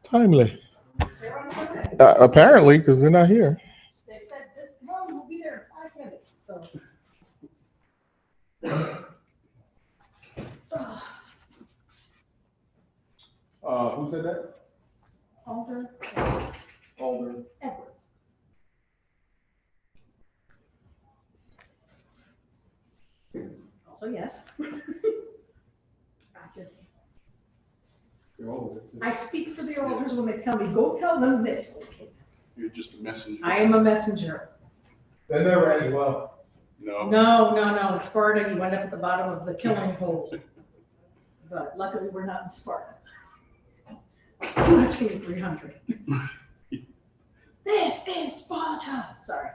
Timely. They're on 10 minutes. Apparently, because they're not here. They said, just come on, we'll be there in 5 minutes, so. Who said that? Alder Alder. Edwards. Also, yes. I just, I speak for the alders when they tell me, go tell them this. Okay. You're just a messenger. I am a messenger. They're never any well. No. No, in Sparta, you end up at the bottom of the killing hole. But luckily, we're not in Sparta. I've seen 300. This is Sparta. Sorry.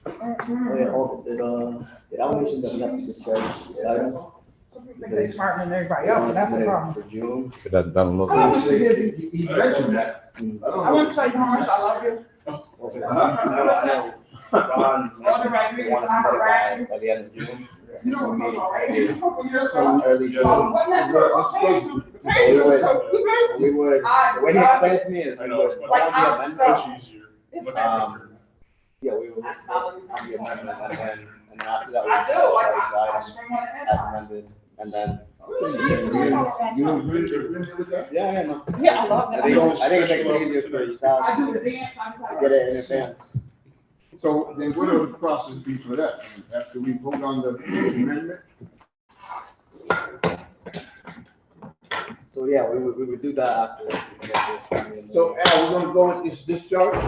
Oh, yeah, hold it. Did I mention that we have to discharge the item? Some people think they're smarter than everybody else, and that's the problem. For June. That doesn't look I like. was too busy. He mentioned that. I want to tell you how much I love you. Okay. Ron All the right mentioned they reasons, want us I'm to harassing get by the end of June. You know what I'm talking about, right? A couple years So ago. early June. Oh, what that girl, We would, the way he explained it to me is I we know, would, it's much, Like, all the I'm amendments, much easier. It's Much um, quicker. yeah, we would That's not what on you're the talking amendment, about. and then after that, we I would do, like, discharge the I item swing on the as inside. amended, and then, You agree with that? yeah, no. Yeah, I love I that. think it makes it easier for the staff I do to the dance, I'm. get it in advance. So then what would the process be for that? After we vote on the amendment? So, yeah, we would do that after. we get this. So Al, we're gonna go with this discharge?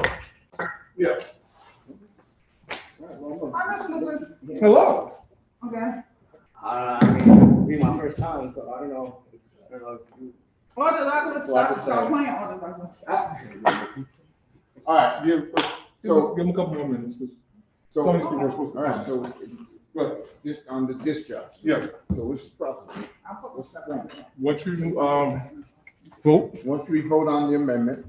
Yeah. I'm just looking, Hello. okay. I mean, it'll be my first time, so I don't know. If you. All the documents, Well, I just, start playing all the documents. All right, So give them a couple more minutes. 'cause so, some of these people are supposed to. all right, so, look, just on the discharge. Yes. So what's the process? I'll put this stuff on. Once you vote, Once we vote on the amendment,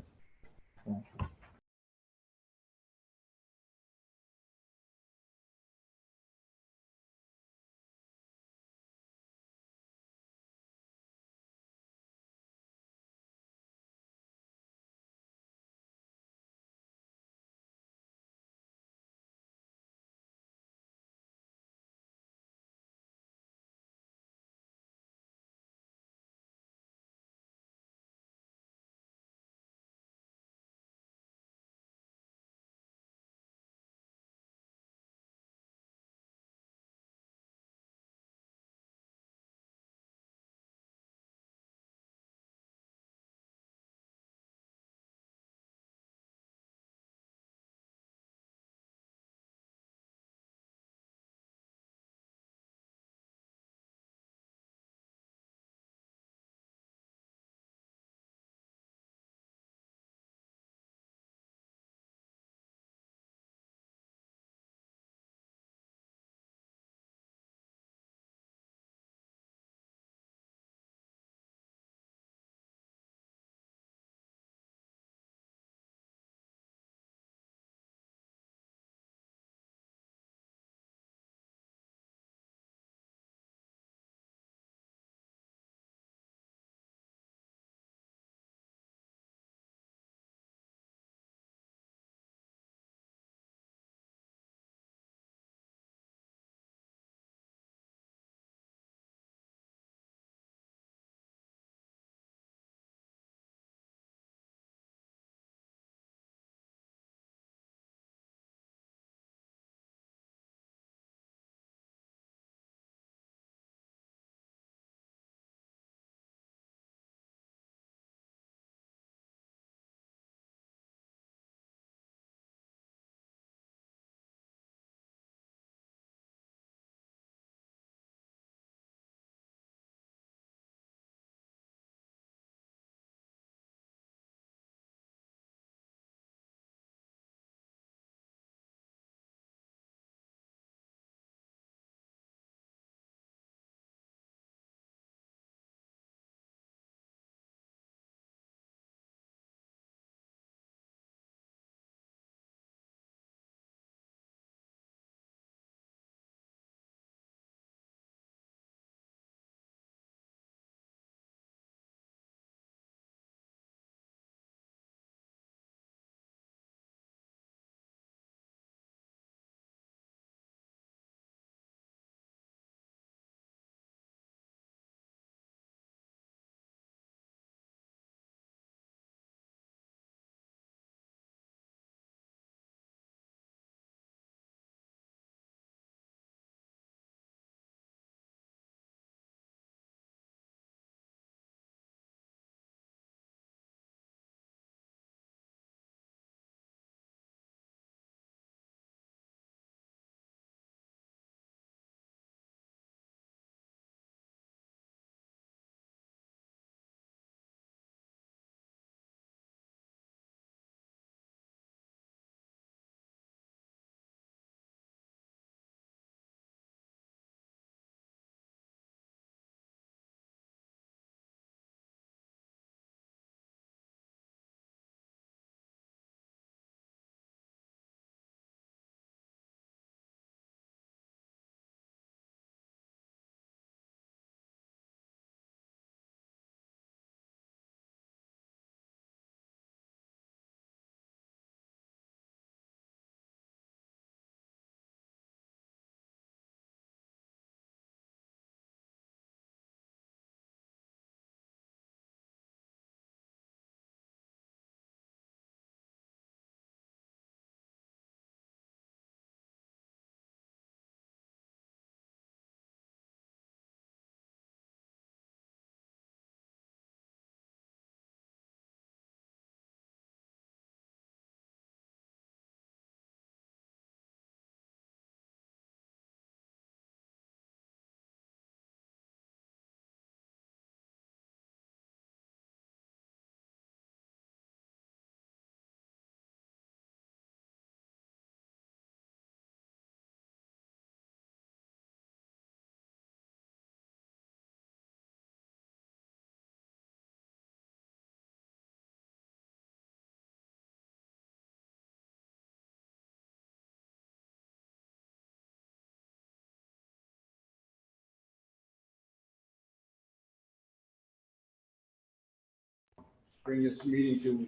bring this meeting to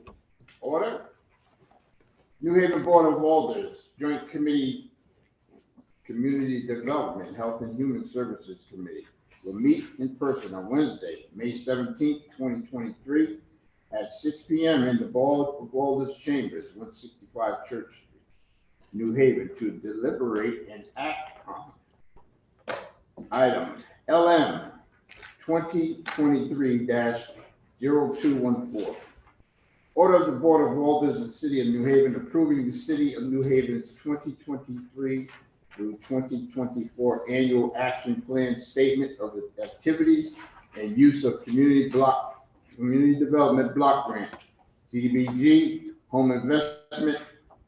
order. New Haven Board of Alders, Joint Committee, Community Development, Health and Human Services Committee will meet in person on Wednesday, May 17th, 2023 at 6 p.m. in the Board of Alders Chambers, 165 Church Street, New Haven, to deliberate and act on item LM 2023-0214. Order of the Board of Alders of the City of New Haven approving the City of New Haven's 2023 through 2024 Annual Action Plan Statement of Activities and Use of Community Development Block Grant, CDBG, Home Investment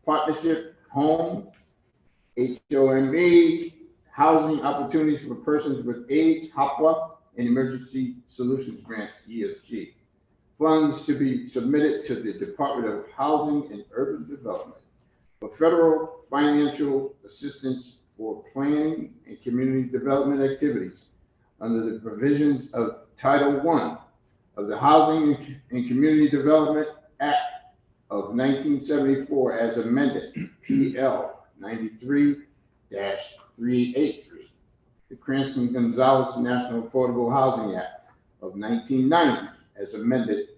Partnership, Home, HOME, Housing Opportunities for Persons with AIDS, HOPWA, and Emergency Solutions Grants, ESG. Funds to be submitted to the Department of Housing and Urban Development for federal financial assistance for planning and community development activities under the provisions of Title I of the Housing and Community Development Act of 1974 as amended, PL 93-383, the Cranston-Gonzalez National Affordable Housing Act of 1990 as amended,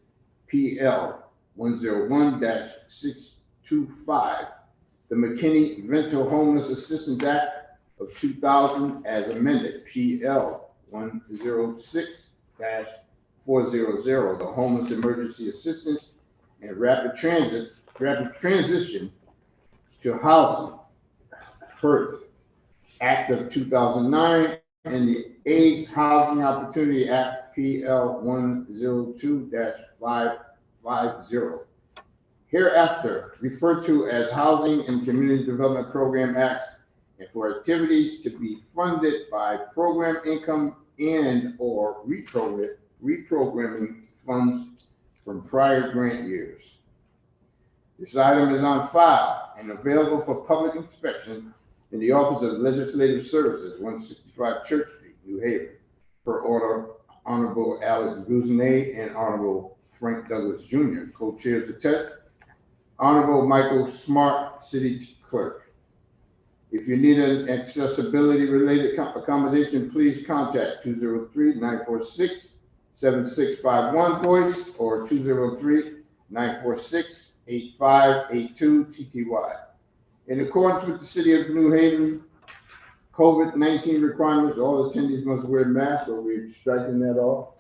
PL 101-625, the McKinney-Vento Homeless Assistance Act of 2000 as amended, PL 106-400, the Homeless Emergency Assistance and Rapid Transition to Housing, HERTH Act of 2009, and the AIDS Housing Opportunity Act, PL 102-550, hereafter referred to as Housing and Community Development Program Act, and for activities to be funded by program income and or reprogramming funds from prior grant years. This item is on file and available for public inspection in the Office of Legislative Services, 165 Church Street, New Haven, per order Honorable Alex Guzman and Honorable Frank Douglas Jr., co-chairs the test. Honorable Michael Smart, City Clerk. If you need an accessibility related accommodation, please contact 203-946-7651 voice or 203-946-8582 TTY. In accordance with the City of New Haven COVID-19 requirements, all attendees must wear masks, or we're striking that off.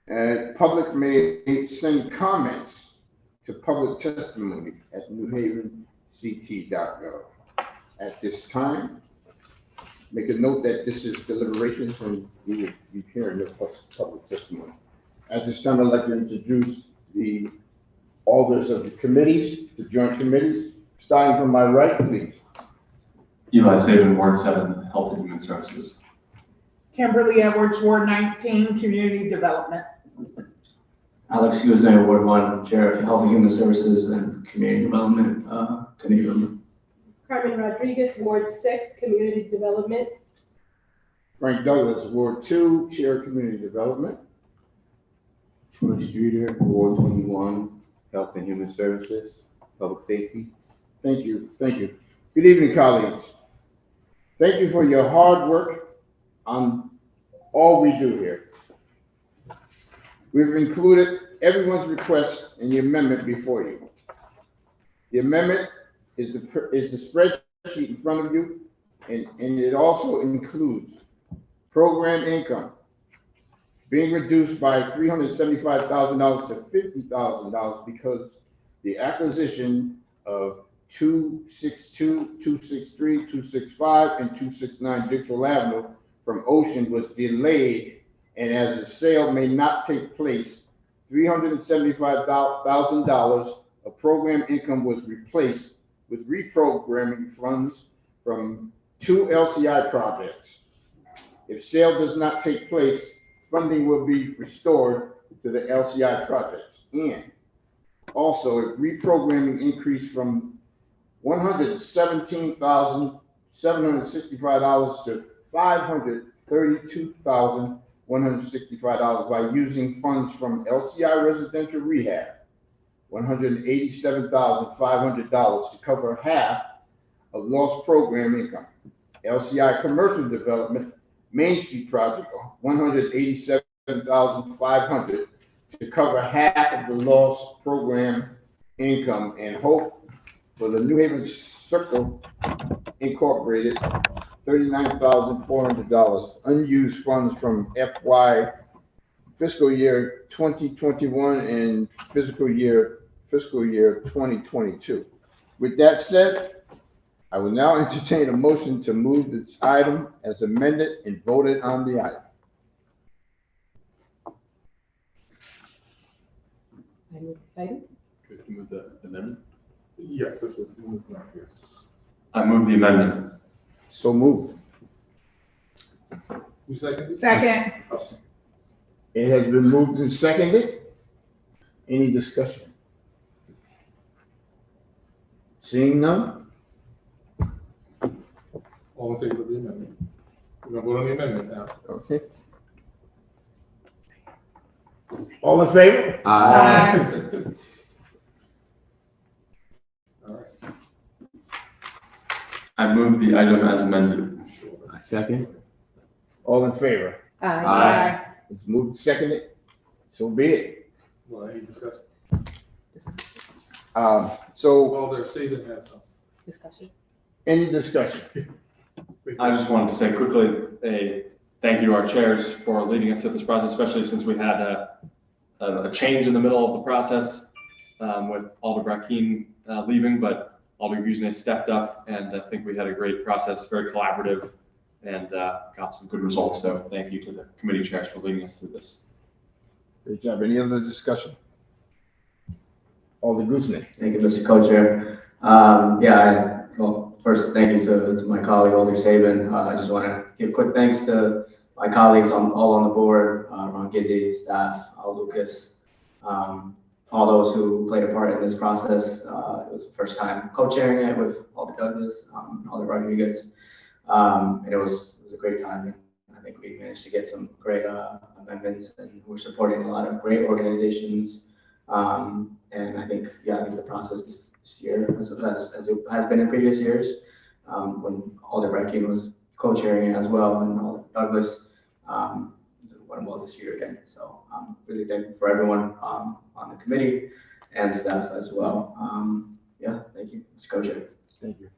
And public may send comments to public testimony at newhavenct.gov. At this time, make a note that this is deliberations and we will be hearing the public testimony. At this time, I'd like to introduce the alders of the committees, the joint committees. Starting from my right, please. Eli Saban, Ward 7, Health and Human Services. Kimberly Edwards, Ward 19, Community Development. Alex Guzman, Ward 1, Chair of Health and Human Services and Community Development, committee member. Carmen Rodriguez, Ward 6, Community Development. Frank Douglas, Ward 2, Chair of Community Development. Troy Streeter, Ward 21, Health and Human Services, Public Safety. Thank you. Thank you. Good evening, colleagues. Thank you for your hard work on all we do here. We've included everyone's request in the amendment before you. The amendment is the spreadsheet in front of you, and it also includes program income being reduced by $375,000 to $50,000 because the acquisition of 262, 263, 265, and 269 Dixwell Avenue from Ocean was delayed, and as the sale may not take place, $375,000 of program income was replaced with reprogramming funds from 2 LCI projects. If sale does not take place, funding will be restored to the LCI projects. And also, a reprogramming increase from $117,765 to $532,100 $165 by using funds from LCI Residential Rehab, $187,500 to cover half of lost program income. LCI Commercial Development Main Street Project, $187,500 to cover half of the lost program income, and Hope for the New Haven Circle Incorporated, $39,400 unused funds from FY fiscal year 2021 and fiscal year 2022. With that said, I will now entertain a motion to move this item as amended and voted on the item. Item? Could you move the amendment? Yes, that's what we moved on here. I move the amendment. So moved. Who seconded? Second. It has been moved and seconded. Any discussion? Seeing none? All in favor of the amendment? We're gonna vote on the amendment now. Okay. All in favor? Aye. All right. I move the item as amended. Second. All in favor? Aye. It's moved and seconded. So be it. Well, any discussion? So Well, they're saving has some. Discussion. any discussion? I just wanted to say quickly a thank you to our chairs for leading us through this process, especially since we had a change in the middle of the process with Alder Brackeen leaving, but Alder Guzman stepped up, and I think we had a great process, very collaborative, and got some good results. So thank you to the committee chairs for leading us through this. Great job. Any other discussion? Alder Guzman. Thank you, Mr. Co-Chair. Well, first, thank you to my colleague, Alder Saban. I just want to give quick thanks to my colleagues all on the board, Ron Gizzi, staff, Al Lucas, all those who played a part in this process. It was the first time co-chairing it with Alder Douglas, Alder Rodriguez, and it was a great time. And I think we managed to get some great amendments, and we're supporting a lot of great organizations. And I think the process this year, as it has been in previous years, when Alder Brackeen was co-chairing it as well, and Alder Douglas went well this year again. So I'm really thankful for everyone on the committee and staff as well. Thank you, Mr. Co-Chair. Thank you.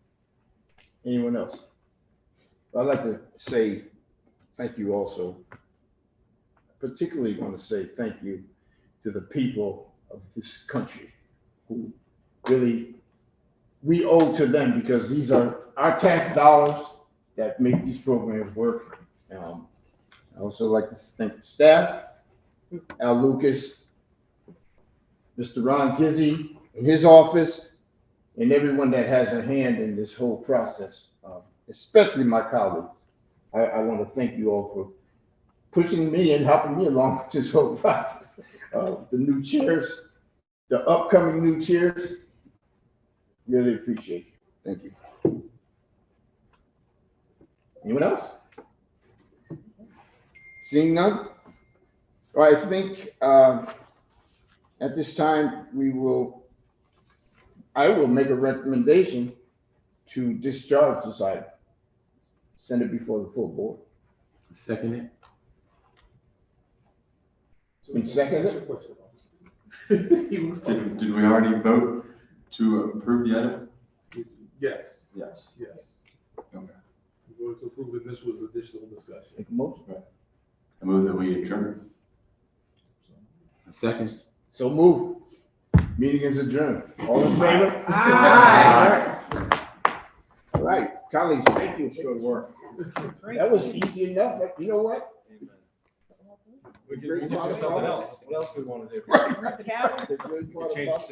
Anyone else? I'd like to say thank you also. Particularly want to say thank you to the people of this country who really, we owe to them, because these are our tax dollars that make these programs work. I also like to thank the staff, Al Lucas, Mr. Ron Gizzi in his office, and everyone that has a hand in this whole process, especially my colleagues. I want to thank you all for pushing me and helping me along with this whole process. The new chairs, the upcoming new chairs, really appreciate you. Thank you. Anyone else? Seeing none? All right, I think at this time I will make a recommendation to discharge this item. Send it before the full board. Second it. Been seconded? Did we already vote to approve the item? Yes, Yes. yes. Okay. We voted to approve it, this was additional discussion. Make a motion. I move that we adjourn. Second. So move. Meeting is adjourned. All in favor? Aye. All right, colleagues, thank you for the work. That was easy enough, but you know what? We Great can do part something about else. What else we want to do? The gavel. The good part about